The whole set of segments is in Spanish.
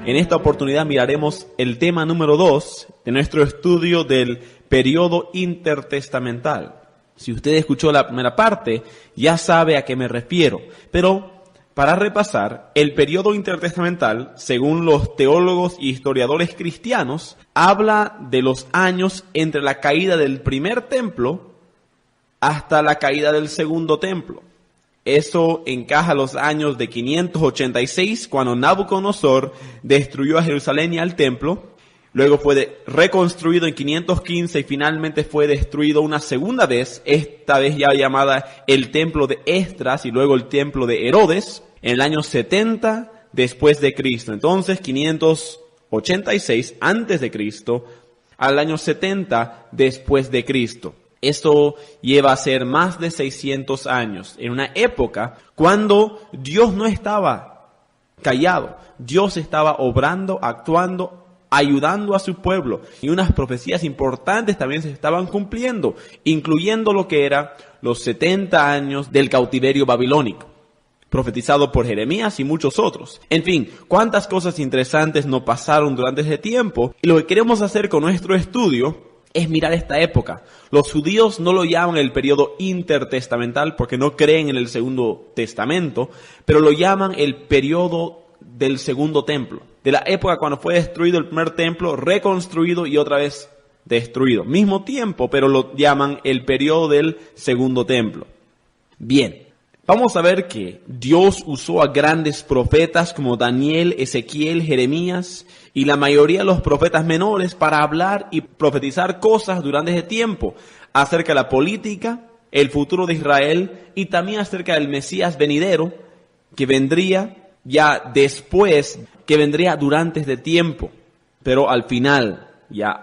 En esta oportunidad miraremos el tema número 2 de nuestro estudio del periodo intertestamental. Si usted escuchó la primera parte, ya sabe a qué me refiero. Pero, para repasar, el periodo intertestamental, según los teólogos y historiadores cristianos, habla de los años entre la caída del primer templo hasta la caída del segundo templo. Eso encaja los años de 586, cuando Nabucodonosor destruyó a Jerusalén y al templo. Luego fue reconstruido en 515 y finalmente fue destruido una segunda vez, esta vez ya llamada el templo de Esdras y luego el templo de Herodes, en el año 70 después de Cristo. Entonces, 586 antes de Cristo al año 70 después de Cristo. Esto lleva a ser más de 600 años, en una época cuando Dios no estaba callado. Dios estaba obrando, actuando, ayudando a su pueblo. Y unas profecías importantes también se estaban cumpliendo, incluyendo lo que era los 70 años del cautiverio babilónico, profetizado por Jeremías y muchos otros. En fin, cuántas cosas interesantes no pasaron durante ese tiempo. Y lo que queremos hacer con nuestro estudio es mirar esta época. Los judíos no lo llaman el periodo intertestamental porque no creen en el segundo testamento, pero lo llaman el periodo del segundo templo, de la época cuando fue destruido el primer templo, reconstruido y otra vez destruido. Mismo tiempo, pero lo llaman el periodo del segundo templo. Bien, vamos a ver que Dios usó a grandes profetas como Daniel, Ezequiel, Jeremías y la mayoría de los profetas menores para hablar y profetizar cosas durante ese tiempo acerca de la política, el futuro de Israel y también acerca del Mesías venidero que vendría ya después, que vendría durante este tiempo, pero al final, ya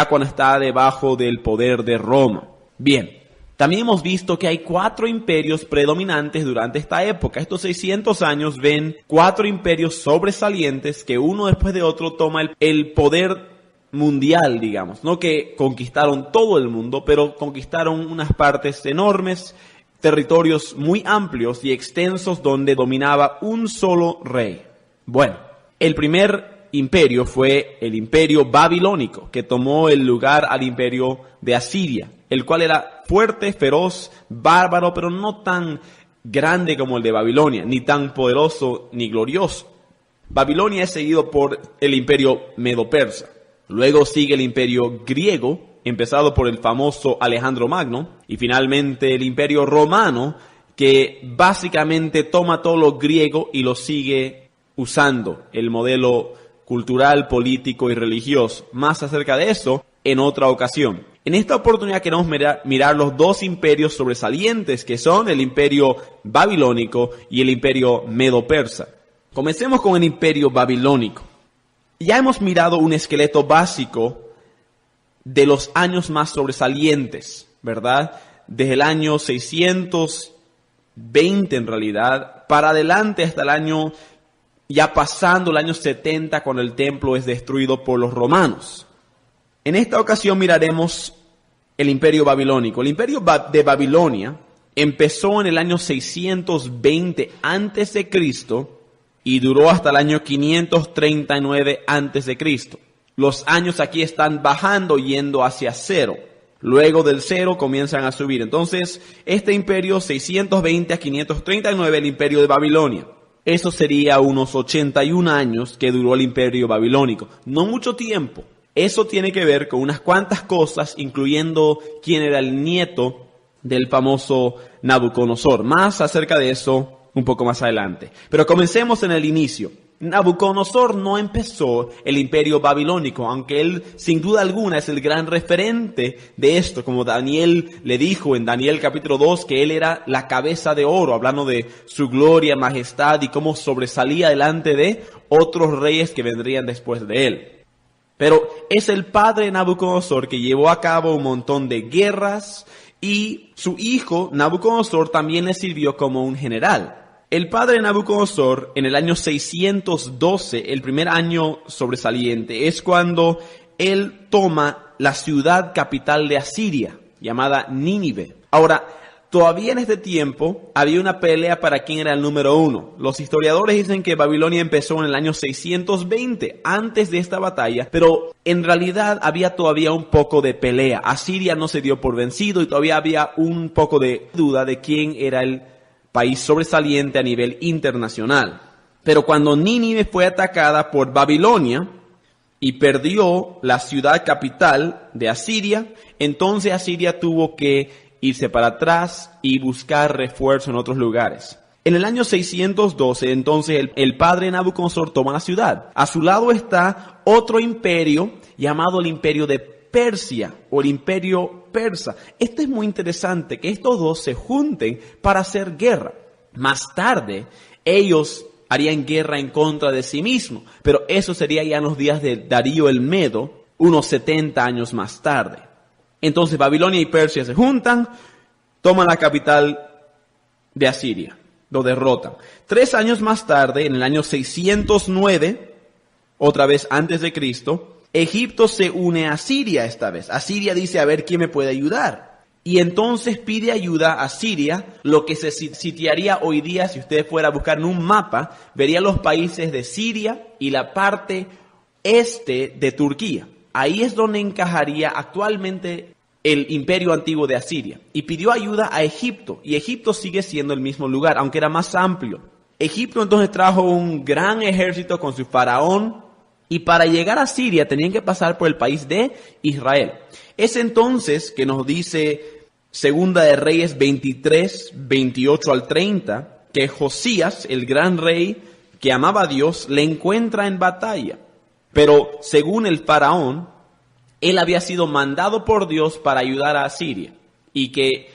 cuando está debajo del poder de Roma. Bien. También hemos visto que hay 4 imperios predominantes durante esta época. Estos 600 años ven 4 imperios sobresalientes que uno después de otro toma el poder mundial, digamos. No que conquistaron todo el mundo, pero conquistaron unas partes enormes, territorios muy amplios y extensos donde dominaba un solo rey. Bueno, el primer imperio fue el imperio babilónico, que tomó el lugar al imperio de Asiria, el cual era fuerte, feroz, bárbaro, pero no tan grande como el de Babilonia, ni tan poderoso ni glorioso. Babilonia es seguido por el imperio medo-persa. Luego sigue el imperio griego, empezado por el famoso Alejandro Magno, y finalmente el imperio romano, que básicamente toma todo lo griego y lo sigue usando, el modelo cultural, político y religioso. Más acerca de eso en otra ocasión. En esta oportunidad queremos mirar los 2 imperios sobresalientes que son el imperio babilónico y el imperio medo-persa. Comencemos con el imperio babilónico. Ya hemos mirado un esqueleto básico de los años más sobresalientes, ¿verdad? Desde el año 620 en realidad, para adelante hasta el año, ya pasando el año 70 cuando el templo es destruido por los romanos. En esta ocasión miraremos el imperio babilónico. El imperio de Babilonia empezó en el año 620 a.C. y duró hasta el año 539 a.C. Los años aquí están bajando, yendo hacia 0. Luego del 0 comienzan a subir. Entonces, este imperio 620 a 539, el imperio de Babilonia. Eso sería unos 81 años que duró el imperio babilónico. No mucho tiempo. Eso tiene que ver con unas cuantas cosas, incluyendo quién era el nieto del famoso Nabucodonosor. Más acerca de eso un poco más adelante. Pero comencemos en el inicio. Nabucodonosor no empezó el imperio babilónico, aunque él sin duda alguna es el gran referente de esto, como Daniel le dijo en Daniel capítulo 2 que él era la cabeza de oro, hablando de su gloria, majestad y cómo sobresalía delante de otros reyes que vendrían después de él. Pero es el padre de Nabucodonosor que llevó a cabo un montón de guerras y su hijo Nabucodonosor también le sirvió como un general. El padre de Nabucodonosor, en el año 612, el primer año sobresaliente, es cuando él toma la ciudad capital de Asiria, llamada Nínive. Ahora, todavía en este tiempo había una pelea para quién era el número uno. Los historiadores dicen que Babilonia empezó en el año 620, antes de esta batalla, pero en realidad había todavía un poco de pelea. Asiria no se dio por vencido y todavía había un poco de duda de quién era el país sobresaliente a nivel internacional. Pero cuando Nínive fue atacada por Babilonia y perdió la ciudad capital de Asiria, entonces Asiria tuvo que irse para atrás y buscar refuerzo en otros lugares. En el año 612, entonces, el padre Nabucodonosor toma la ciudad. A su lado está otro imperio llamado el imperio de Persia o el imperio persa. Esto es muy interesante, que estos dos se junten para hacer guerra. Más tarde, ellos harían guerra en contra de sí mismos, pero eso sería ya en los días de Darío el Medo, unos 70 años más tarde. Entonces Babilonia y Persia se juntan, toman la capital de Asiria, lo derrotan. 3 años más tarde, en el año 609, otra vez antes de Cristo, Egipto se une a Siria esta vez. Asiria dice, a ver quién me puede ayudar. Y entonces pide ayuda a Siria, lo que se sitiaría hoy día, si usted fuera a buscar en un mapa, vería los países de Siria y la parte este de Turquía. Ahí es donde encajaría actualmente el imperio antiguo de Asiria. Y pidió ayuda a Egipto. Y Egipto sigue siendo el mismo lugar, aunque era más amplio. Egipto entonces trajo un gran ejército con su faraón. Y para llegar a Siria tenían que pasar por el país de Israel. Es entonces que nos dice Segunda de Reyes 23, 28 al 30, que Josías, el gran rey que amaba a Dios, le encuentra en batalla. Pero según el faraón, él había sido mandado por Dios para ayudar a Asiria y que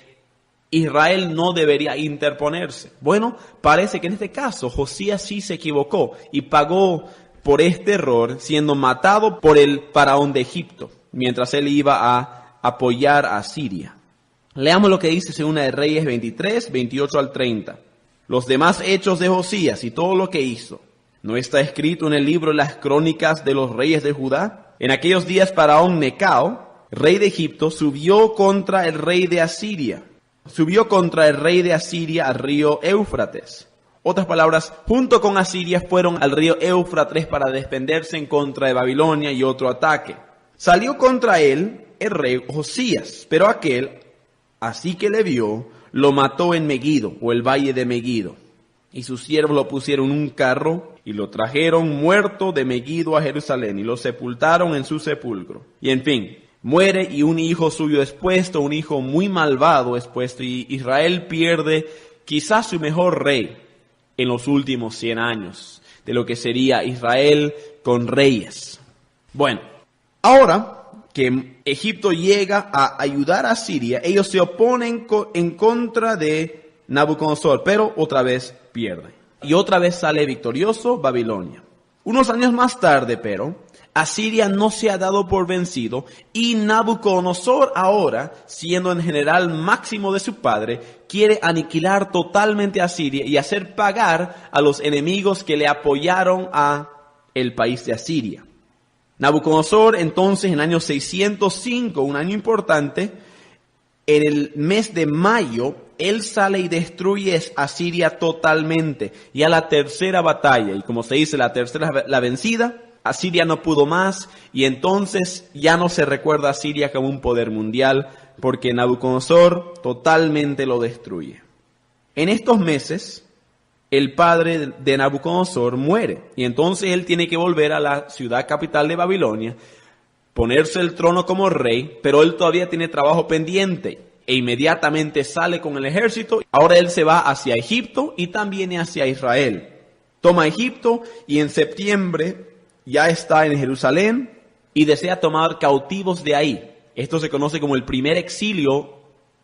Israel no debería interponerse. Bueno, parece que en este caso Josías sí se equivocó y pagó por este error siendo matado por el faraón de Egipto mientras él iba a apoyar a Asiria. Leamos lo que dice Segunda de Reyes 23, 28 al 30. Los demás hechos de Josías y todo lo que hizo, ¿no está escrito en el libro de las crónicas de los reyes de Judá? En aquellos días Faraón Necao, rey de Egipto, subió contra el rey de Asiria. Subió contra el rey de Asiria al río Éufrates. Otras palabras, junto con Asiria fueron al río Éufrates para defenderse en contra de Babilonia y otro ataque. Salió contra él el rey Josías, pero aquel, así que le vio, lo mató en Megiddo o el valle de Megiddo. Y sus siervos lo pusieron en un carro y lo trajeron muerto de Megiddo a Jerusalén y lo sepultaron en su sepulcro. Y en fin, muere y un hijo suyo es puesto, un hijo muy malvado es puesto, y Israel pierde quizás su mejor rey en los últimos 100 años de lo que sería Israel con reyes. Bueno, ahora que Egipto llega a ayudar a Siria, ellos se oponen en contra de Nabucodonosor, pero otra vez pierde. Y otra vez sale victorioso Babilonia. Unos años más tarde, pero, Asiria no se ha dado por vencido y Nabucodonosor ahora, siendo el general máximo de su padre, quiere aniquilar totalmente a Asiria y hacer pagar a los enemigos que le apoyaron a el país de Asiria. Nabucodonosor entonces en el año 605, un año importante, en el mes de mayo, él sale y destruye a Asiria totalmente. Y a la tercera batalla, y como se dice, la tercera la vencida, Asiria no pudo más y entonces ya no se recuerda a Asiria como un poder mundial porque Nabucodonosor totalmente lo destruye. En estos meses, el padre de Nabucodonosor muere y entonces él tiene que volver a la ciudad capital de Babilonia, ponerse el trono como rey, pero él todavía tiene trabajo pendiente e inmediatamente sale con el ejército. Ahora él se va hacia Egipto y también hacia Israel. Toma Egipto y en septiembre ya está en Jerusalén y desea tomar cautivos de ahí. Esto se conoce como el primer exilio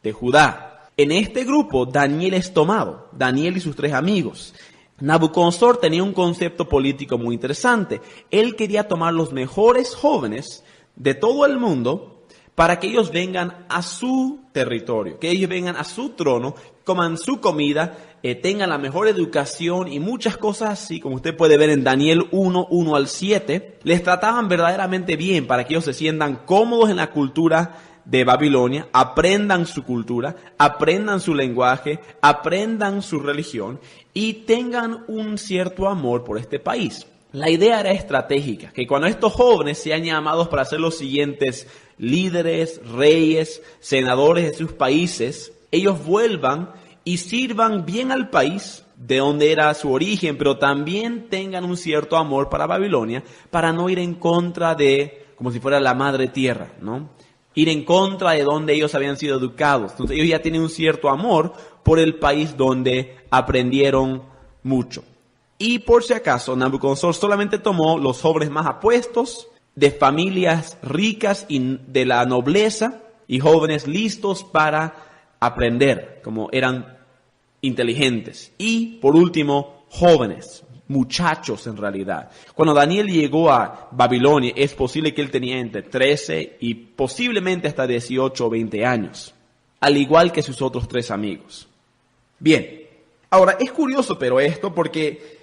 de Judá. En este grupo Daniel es tomado, Daniel y sus 3 amigos. Nabucodonosor tenía un concepto político muy interesante. Él quería tomar los mejores jóvenes de todo el mundo para que ellos vengan a su territorio, que ellos vengan a su trono, coman su comida, tengan la mejor educación y muchas cosas así, como usted puede ver en Daniel 1, 1 al 7. Les trataban verdaderamente bien para que ellos se sientan cómodos en la cultura de Babilonia, aprendan su cultura, aprendan su lenguaje, aprendan su religión y tengan un cierto amor por este país. La idea era estratégica, que cuando estos jóvenes sean llamados para ser los siguientes líderes, reyes, senadores de sus países, ellos vuelvan y sirvan bien al país de donde era su origen, pero también tengan un cierto amor para Babilonia, para no ir en contra de, como si fuera la madre tierra, ¿no? Ir en contra de donde ellos habían sido educados. Entonces ellos ya tienen un cierto amor por el país donde aprendieron mucho. Y por si acaso, Nabucodonosor solamente tomó los jóvenes más apuestos, de familias ricas y de la nobleza, y jóvenes listos para aprender, como eran inteligentes. Y por último, jóvenes, muchachos en realidad. Cuando Daniel llegó a Babilonia, es posible que él tenía entre 13 y posiblemente hasta 18 o 20 años, al igual que sus otros 3 amigos. Bien, ahora es curioso pero esto porque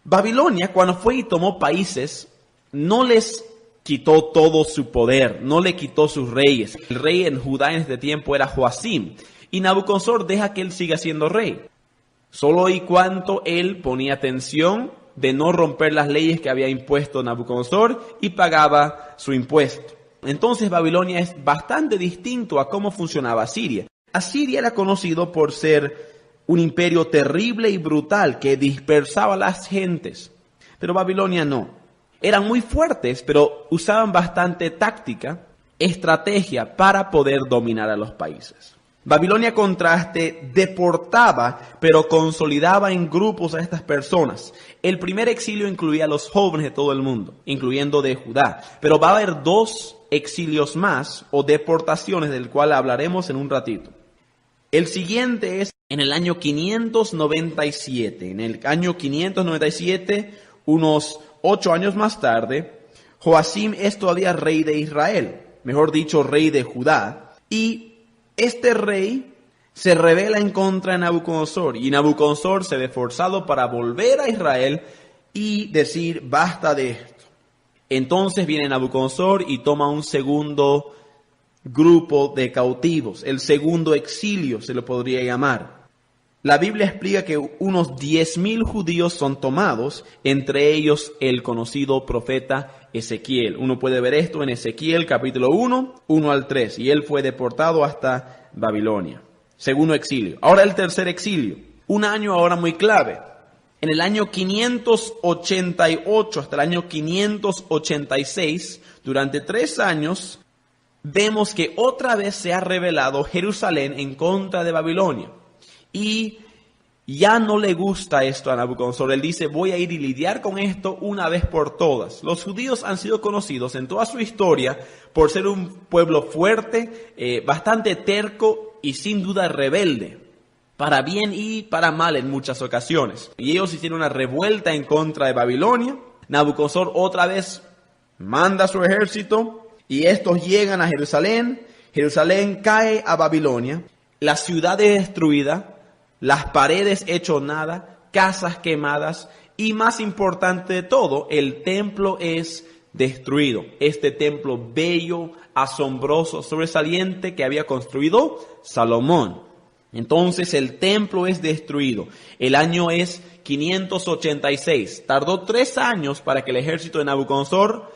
Babilonia, cuando fue y tomó países, no les quitó todo su poder, no le quitó sus reyes. El rey en Judá en este tiempo era Joacim, y Nabucodonosor deja que él siga siendo rey, solo y cuanto él ponía atención de no romper las leyes que había impuesto Nabucodonosor y pagaba su impuesto. Entonces Babilonia es bastante distinto a cómo funcionaba Asiria. Asiria era conocido por ser un imperio terrible y brutal que dispersaba a las gentes. Pero Babilonia no. Eran muy fuertes, pero usaban bastante táctica, estrategia para poder dominar a los países. Babilonia, contraste, deportaba, pero consolidaba en grupos a estas personas. El primer exilio incluía a los jóvenes de todo el mundo, incluyendo de Judá. Pero va a haber 2 exilios más o deportaciones del cual hablaremos en un ratito. El siguiente es en el año 597. En el año 597, unos 8 años más tarde, Joacim es todavía rey de Israel, mejor dicho, rey de Judá. Y este rey se rebela en contra de Nabucodonosor. Y Nabucodonosor se ve forzado para volver a Israel y decir, basta de esto. Entonces viene Nabucodonosor y toma un segundo grupo de cautivos, el segundo exilio se lo podría llamar. La Biblia explica que unos 10,000 judíos son tomados, entre ellos el conocido profeta Ezequiel. Uno puede ver esto en Ezequiel capítulo 1, 1 al 3, y él fue deportado hasta Babilonia. Segundo exilio. Ahora el tercer exilio, un año ahora muy clave. En el año 588 hasta el año 586, durante 3 años, vemos que otra vez se ha rebelado Jerusalén en contra de Babilonia. Y ya no le gusta esto a Nabucodonosor. Él dice, voy a ir y lidiar con esto una vez por todas. Los judíos han sido conocidos en toda su historia por ser un pueblo fuerte, bastante terco y sin duda rebelde, para bien y para mal en muchas ocasiones. Y ellos hicieron una revuelta en contra de Babilonia. Nabucodonosor otra vez manda a su ejército y estos llegan a Jerusalén. Jerusalén cae a Babilonia. La ciudad es destruida, las paredes hecho nada, casas quemadas y más importante de todo, el templo es destruido. Este templo bello, asombroso, sobresaliente que había construido Salomón. Entonces el templo es destruido. El año es 586. Tardó 3 años para que el ejército de Nabucodonosor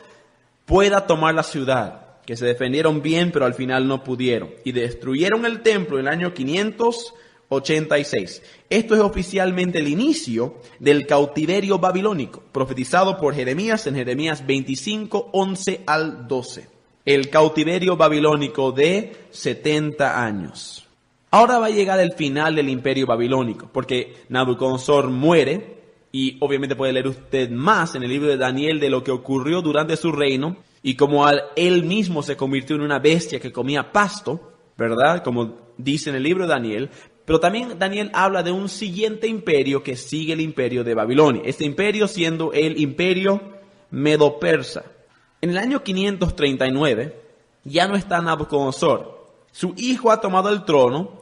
pueda tomar la ciudad, que se defendieron bien, pero al final no pudieron. Y destruyeron el templo en el año 586. Esto es oficialmente el inicio del cautiverio babilónico, profetizado por Jeremías en Jeremías 25, 11 al 12. El cautiverio babilónico de 70 años. Ahora va a llegar el final del imperio babilónico, porque Nabucodonosor muere, y obviamente puede leer usted más en el libro de Daniel de lo que ocurrió durante su reino, y como él mismo se convirtió en una bestia que comía pasto, ¿verdad? Como dice en el libro de Daniel. Pero también Daniel habla de un siguiente imperio que sigue el imperio de Babilonia. Este imperio siendo el imperio medo-persa. En el año 539 ya no está Nabucodonosor. Su hijo ha tomado el trono,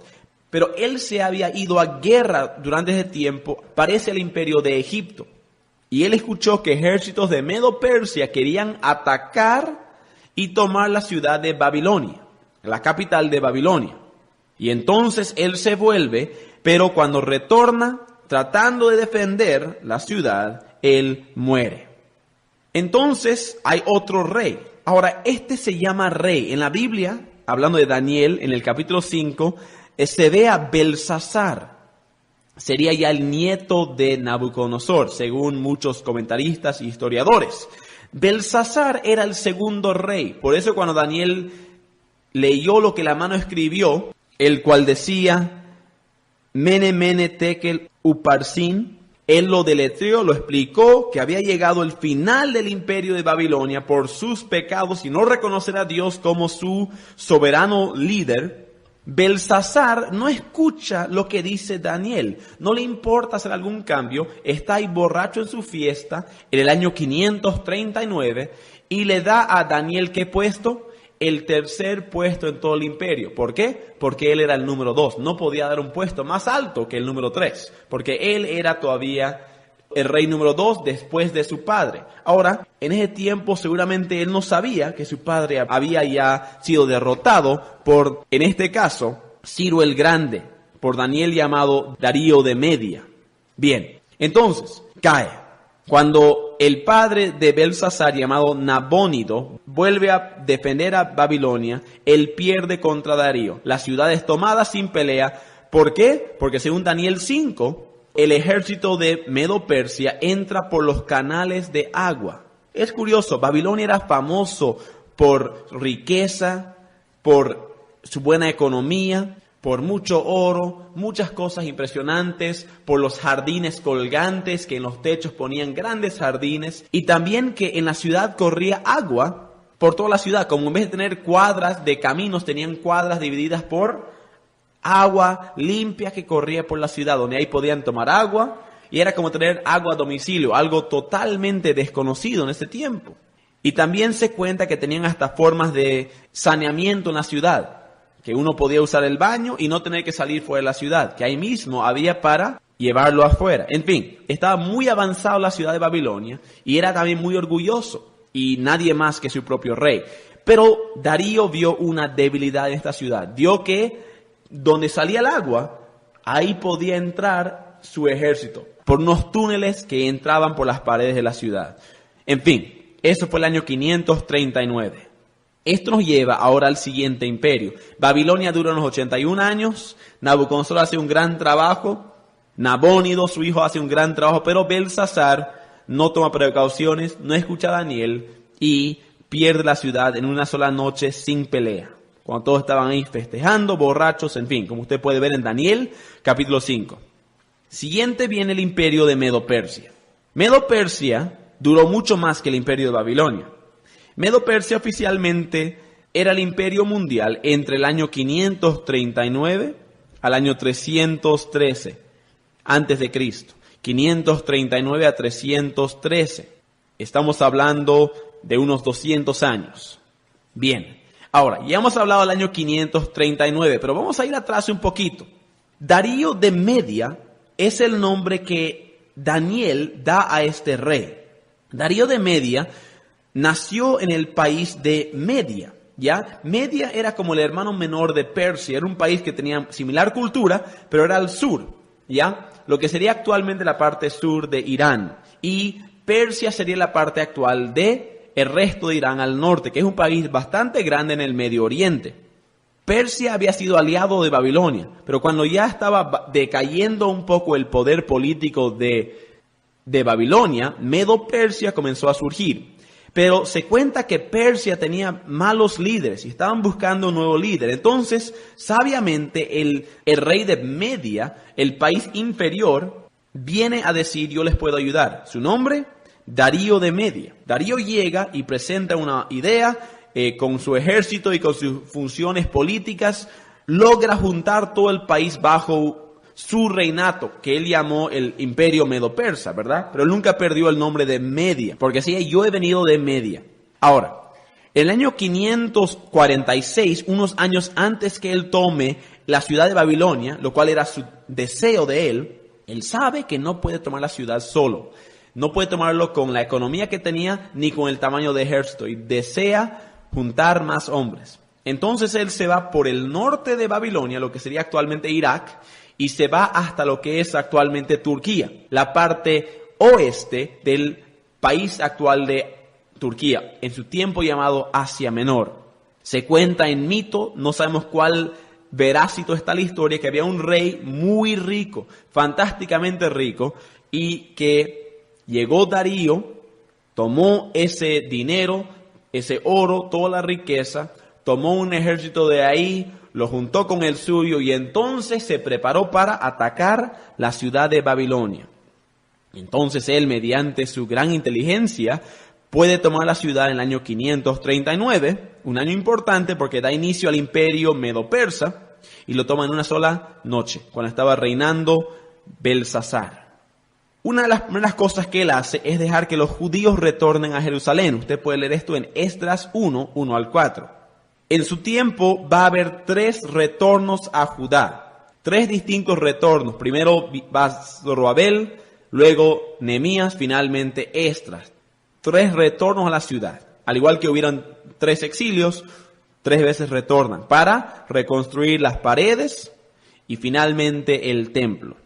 pero él se había ido a guerra durante ese tiempo, parece el imperio de Egipto. Y él escuchó que ejércitos de Medo-Persia querían atacar y tomar la ciudad de Babilonia. la capital de Babilonia. Y entonces él se vuelve, pero cuando retorna, tratando de defender la ciudad, él muere. Entonces hay otro rey. Ahora, este se llama rey. En la Biblia, hablando de Daniel, en el capítulo 5, se ve a Belsasar. Sería ya el nieto de Nabucodonosor, según muchos comentaristas y historiadores. Belsasar era el segundo rey. Por eso cuando Daniel leyó lo que la mano escribió, el cual decía Mene, Mene, Tekel, Uparsin, él lo deletreó, lo explicó, que había llegado el final del imperio de Babilonia por sus pecados y no reconocer a Dios como su soberano líder. Belsasar no escucha lo que dice Daniel, no le importa hacer algún cambio, está ahí borracho en su fiesta en el año 539 y le da a Daniel ¿qué puesto? El tercer puesto en todo el imperio. ¿Por qué? Porque él era el número 2. No podía dar un puesto más alto que el número 3. Porque él era todavía el rey número 2 después de su padre. Ahora, en ese tiempo seguramente él no sabía que su padre había ya sido derrotado por, en este caso, Ciro el Grande, por Daniel llamado Darío de Media. Bien, entonces, cae. Cuando el padre de Belsasar, llamado Nabónido, vuelve a defender a Babilonia, él pierde contra Darío. La ciudad es tomada sin pelea. ¿Por qué? Porque según Daniel 5, el ejército de Medo-Persia entra por los canales de agua. Es curioso, Babilonia era famoso por riqueza, por su buena economía, por mucho oro, muchas cosas impresionantes, por los jardines colgantes, que en los techos ponían grandes jardines, y también que en la ciudad corría agua por toda la ciudad, como en vez de tener cuadras de caminos, tenían cuadras divididas por agua limpia que corría por la ciudad, donde ahí podían tomar agua, y era como tener agua a domicilio, algo totalmente desconocido en ese tiempo. Y también se cuenta que tenían hasta formas de saneamiento en la ciudad, que uno podía usar el baño y no tener que salir fuera de la ciudad, que ahí mismo había para llevarlo afuera. En fin, estaba muy avanzado la ciudad de Babilonia y era también muy orgulloso y nadie más que su propio rey. Pero Darío vio una debilidad en esta ciudad, vio que donde salía el agua, ahí podía entrar su ejército, por unos túneles que entraban por las paredes de la ciudad. En fin, eso fue el año 539. Esto nos lleva ahora al siguiente imperio. Babilonia dura unos 81 años, Nabucodonosor hace un gran trabajo, Nabónido, su hijo, hace un gran trabajo, pero Belsasar no toma precauciones, no escucha a Daniel y pierde la ciudad en una sola noche sin pelea. Cuando todos estaban ahí festejando, borrachos, en fin, como usted puede ver en Daniel, capítulo 5. Siguiente viene el imperio de Medo-Persia. Medo-Persia duró mucho más que el imperio de Babilonia. Medo-Persia oficialmente era el imperio mundial entre el año 539 al año 313 antes de Cristo. 539 a 313. Estamos hablando de unos 200 años. Bien, ahora, ya hemos hablado del año 539, pero vamos a ir atrás un poquito. Darío de Media es el nombre que Daniel da a este rey. Darío de Media nació en el país de Media, ¿ya? Media era como el hermano menor de Persia, era un país que tenía similar cultura, pero era al sur, ¿ya? Lo que sería actualmente la parte sur de Irán. Y Persia sería la parte actual de el resto de Irán al norte, que es un país bastante grande en el Medio Oriente. Persia había sido aliado de Babilonia, pero cuando ya estaba decayendo un poco el poder político de Babilonia, Medo-Persia comenzó a surgir. Pero se cuenta que Persia tenía malos líderes y estaban buscando un nuevo líder. Entonces, sabiamente, el rey de Media, el país inferior, viene a decir, yo les puedo ayudar. Su nombre, Darío de Media. Darío llega y presenta una idea con su ejército y con sus funciones políticas. Logra juntar todo el país bajo su reinato, que él llamó el imperio medo-persa, ¿verdad? Pero él nunca perdió el nombre de Media, porque así yo he venido de Media. Ahora, en el año 546, unos años antes que él tome la ciudad de Babilonia, lo cual era su deseo de él sabe que no puede tomar la ciudad solo. No puede tomarlo con la economía que tenía, ni con el tamaño de ejército, y desea juntar más hombres. Entonces él se va por el norte de Babilonia, lo que sería actualmente Irak, y se va hasta lo que es actualmente Turquía, la parte oeste del país actual de Turquía, en su tiempo llamado Asia Menor. Se cuenta en mito, no sabemos cuál verácito está la historia, que había un rey muy rico, fantásticamente rico, y que llegó Darío, tomó ese dinero, ese oro, toda la riqueza, tomó un ejército de ahí, lo juntó con el suyo y entonces se preparó para atacar la ciudad de Babilonia. Entonces él, mediante su gran inteligencia, puede tomar la ciudad en el año 539, un año importante porque da inicio al imperio medo-persa, y lo toma en una sola noche, cuando estaba reinando Belsasar. Una de las primeras cosas que él hace es dejar que los judíos retornen a Jerusalén. Usted puede leer esto en Esdras 1, 1 al 4. En su tiempo va a haber 3 retornos a Judá, 3 distintos retornos. Primero va Zorobabel, luego Nehemías, finalmente Esdras. 3 retornos a la ciudad. Al igual que hubieran 3 exilios, 3 veces retornan para reconstruir las paredes y finalmente el templo.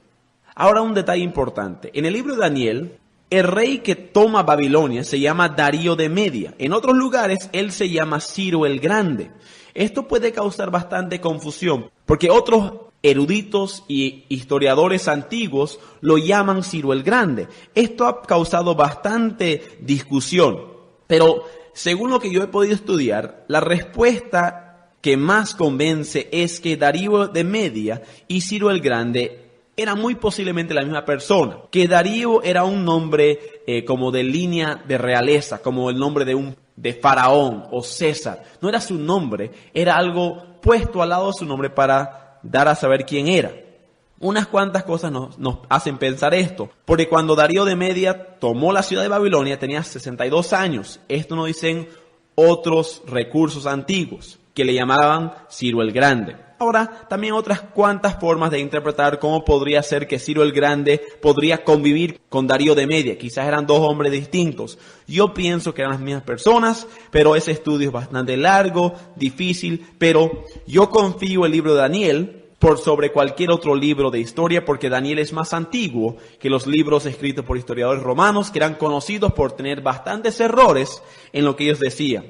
Ahora un detalle importante. En el libro de Daniel, el rey que toma Babilonia se llama Darío de Media. En otros lugares, él se llama Ciro el Grande. Esto puede causar bastante confusión, porque otros eruditos y historiadores antiguos lo llaman Ciro el Grande. Esto ha causado bastante discusión, pero según lo que yo he podido estudiar, la respuesta que más convence es que Darío de Media y Ciro el Grande eran muy posiblemente la misma persona, que Darío era un nombre como de línea de realeza, como el nombre de Faraón o César. No era su nombre, era algo puesto al lado de su nombre para dar a saber quién era. Unas cuantas cosas nos hacen pensar esto, porque cuando Darío de Media tomó la ciudad de Babilonia tenía 62 años. Esto nos dicen otros recursos antiguos, que le llamaban Ciro el Grande. Ahora, también otras cuantas formas de interpretar cómo podría ser que Ciro el Grande podría convivir con Darío de Media. Quizás eran 2 hombres distintos. Yo pienso que eran las mismas personas, pero ese estudio es bastante largo, difícil, pero yo confío en el libro de Daniel por sobre cualquier otro libro de historia, porque Daniel es más antiguo que los libros escritos por historiadores romanos, que eran conocidos por tener bastantes errores en lo que ellos decían.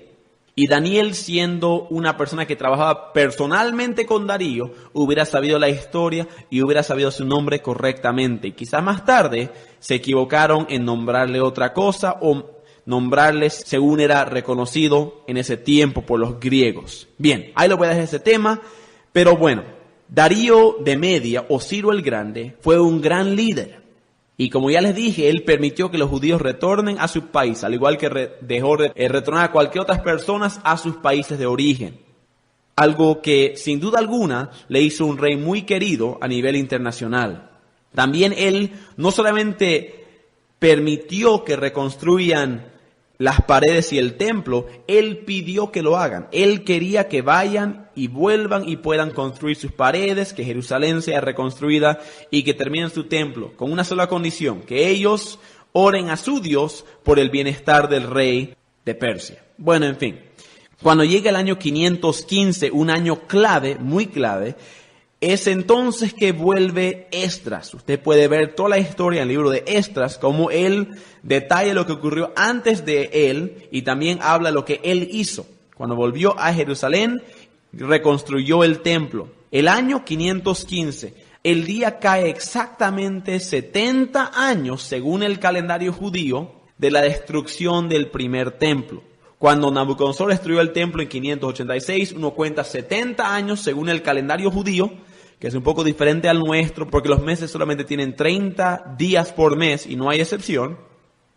Y Daniel, siendo una persona que trabajaba personalmente con Darío, hubiera sabido la historia y hubiera sabido su nombre correctamente. Y quizás más tarde se equivocaron en nombrarle otra cosa o nombrarle según era reconocido en ese tiempo por los griegos. Bien, ahí lo voy a dejar ese tema, pero bueno, Darío de Media o Ciro el Grande fue un gran líder. Y como ya les dije, él permitió que los judíos retornen a su país, al igual que dejó retornar a cualquier otras personas a sus países de origen. Algo que, sin duda alguna, le hizo un rey muy querido a nivel internacional. También él no solamente permitió que reconstruyan las paredes y el templo, él pidió que lo hagan. Él quería que vayan y vuelvan y puedan construir sus paredes, que Jerusalén sea reconstruida y que terminen su templo, con una sola condición: que ellos oren a su Dios por el bienestar del rey de Persia. Bueno, en fin, cuando llega el año 515, un año clave, muy clave, es entonces que vuelve Esdras. Usted puede ver toda la historia en el libro de Esdras, como él detalla lo que ocurrió antes de él y también habla lo que él hizo. Cuando volvió a Jerusalén, reconstruyó el templo. El año 515, el día cae exactamente 70 años, según el calendario judío, de la destrucción del primer templo. Cuando Nabucodonosor destruyó el templo en 586, uno cuenta 70 años según el calendario judío, que es un poco diferente al nuestro, porque los meses solamente tienen 30 días por mes y no hay excepción.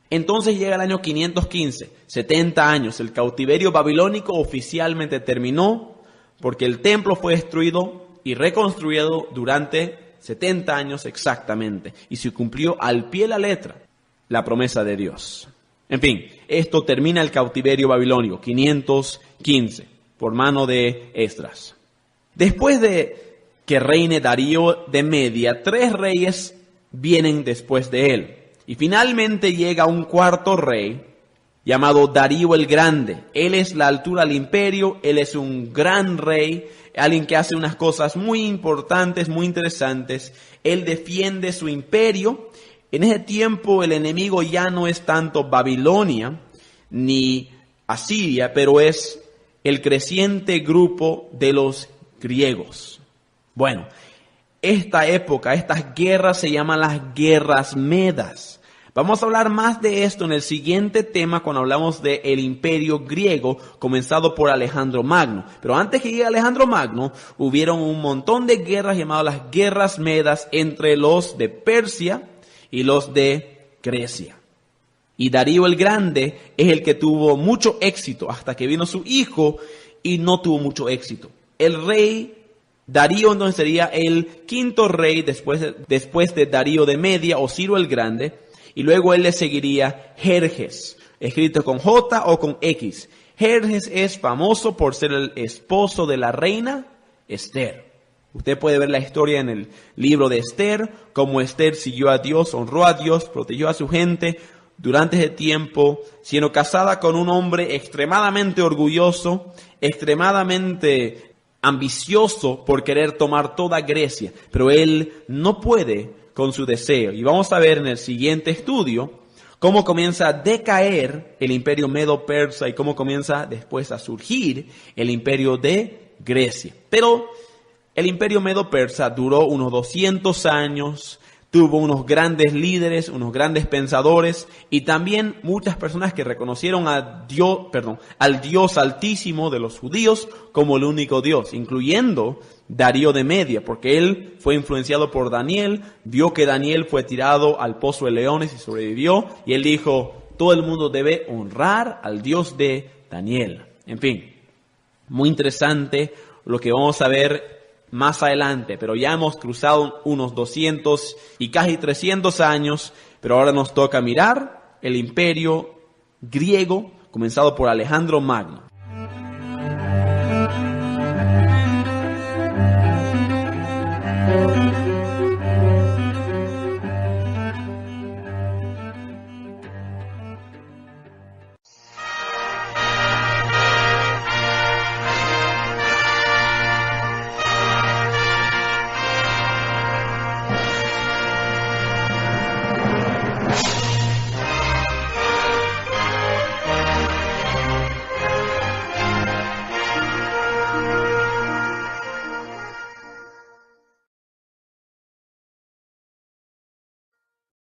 Entonces llega el año 515, 70 años, el cautiverio babilónico oficialmente terminó, porque el templo fue destruido y reconstruido durante 70 años exactamente, y se cumplió al pie de la letra la promesa de Dios. En fin, esto termina el cautiverio babilónico, 515, por mano de Esdras. Después de que reine Darío de Media, 3 reyes vienen después de él. Y finalmente llega un cuarto rey, llamado Darío el Grande. Él es la altura del imperio, él es un gran rey, alguien que hace unas cosas muy importantes, muy interesantes. Él defiende su imperio. En ese tiempo el enemigo ya no es tanto Babilonia ni Asiria, pero es el creciente grupo de los griegos. Bueno, esta época, estas guerras se llaman las guerras medas. Vamos a hablar más de esto en el siguiente tema cuando hablamos del imperio griego comenzado por Alejandro Magno. Pero antes que llegue Alejandro Magno, hubieron un montón de guerras llamadas las guerras medas entre los de Persia y los de Grecia. Y Darío el Grande es el que tuvo mucho éxito hasta que vino su hijo y no tuvo mucho éxito. El rey Darío entonces sería el quinto rey después de Darío de Media o Ciro el Grande. Y luego él le seguiría Jerjes, escrito con J o con X. Jerjes es famoso por ser el esposo de la reina Esther. Usted puede ver la historia en el libro de Esther, cómo Esther siguió a Dios, honró a Dios, protegió a su gente durante ese tiempo, siendo casada con un hombre extremadamente orgulloso, extremadamente ambicioso por querer tomar toda Grecia. Pero él no puede con su deseo. Y vamos a ver en el siguiente estudio cómo comienza a decaer el imperio medo-persa y cómo comienza después a surgir el imperio de Grecia. Pero el imperio medo-persa duró unos 200 años, tuvo unos grandes líderes, unos grandes pensadores y también muchas personas que reconocieron al Dios altísimo de los judíos como el único Dios, incluyendo Darío de Media, porque él fue influenciado por Daniel, vio que Daniel fue tirado al pozo de leones y sobrevivió, y él dijo, todo el mundo debe honrar al Dios de Daniel. En fin, muy interesante lo que vamos a ver más adelante, pero ya hemos cruzado unos 200 y casi 300 años, pero ahora nos toca mirar el imperio griego comenzado por Alejandro Magno.